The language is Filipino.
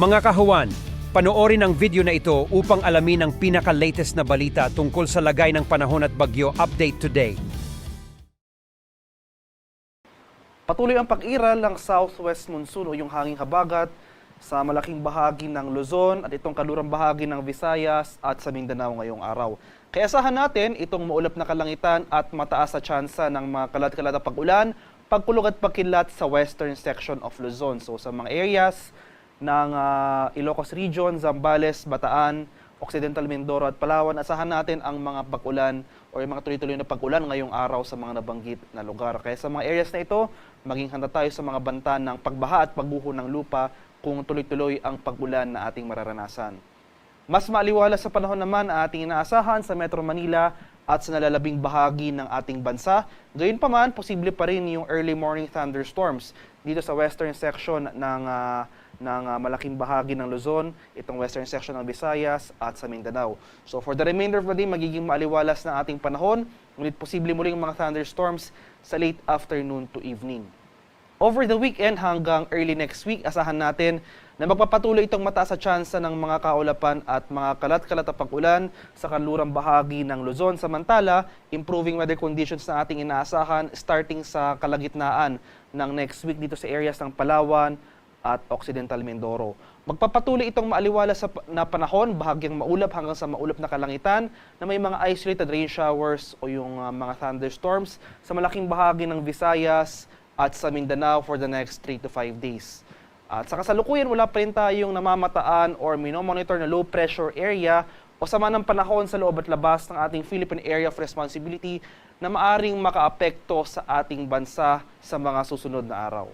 Mga kahuwan, panoorin ang video na ito upang alamin ang pinaka-latest na balita tungkol sa lagay ng panahon at bagyo update today. Patuloy ang pag-iral ng southwest monsoon o yung hanging habagat sa malaking bahagi ng Luzon at itong kalurang bahagi ng Visayas at sa Mindanao ngayong araw. Kaya asahan natin itong maulap na kalangitan at mataas sa tsansa ng mga kalat-kalat na pag-ulan, pagkulog at pagkilat sa western section of Luzon. So sa mga areas ng Ilocos Region, Zambales, Bataan, Occidental Mindoro at Palawan, asahan natin ang mga pag-ulan o yung mga tuloy-tuloy na pag-ulan ngayong araw sa mga nabanggit na lugar. Kaya sa mga areas na ito, maging handa tayo sa mga banta ng pagbaha at pagguho ng lupa kung tuloy-tuloy ang pag-ulan na ating mararanasan. Mas maaliwalas sa panahon naman ang ating inaasahan sa Metro Manila at sa nalalabing bahagi ng ating bansa. Gayunpaman, posible pa rin yung early morning thunderstorms dito sa western section ng malaking bahagi ng Luzon, itong western section ng Visayas at sa Mindanao. So for the remainder of the day, magiging maaliwalas na ating panahon, ngunit posible muling mga thunderstorms sa late afternoon to evening. Over the weekend hanggang early next week, asahan natin na magpapatuloy itong mataas sa tsansa ng mga kaulapan at mga kalat-kalat na pag-ulan sa kanlurang bahagi ng Luzon. Samantala, improving weather conditions na ating inaasahan starting sa kalagitnaan ng next week dito sa areas ng Palawan at Occidental Mindoro. Magpapatuloy itong maaliwalas na panahon, bahagyang maulap hanggang sa maulap na kalangitan na may mga isolated rain showers o yung mga thunderstorms sa malaking bahagi ng Visayas at sa Mindanao for the next 3 to 5 days. At sa kasalukuyan, wala pa rin tayong namamataan or minomonitor na low pressure area o sama ng panahon sa loob at labas ng ating Philippine Area of Responsibility na maaring makaapekto sa ating bansa sa mga susunod na araw.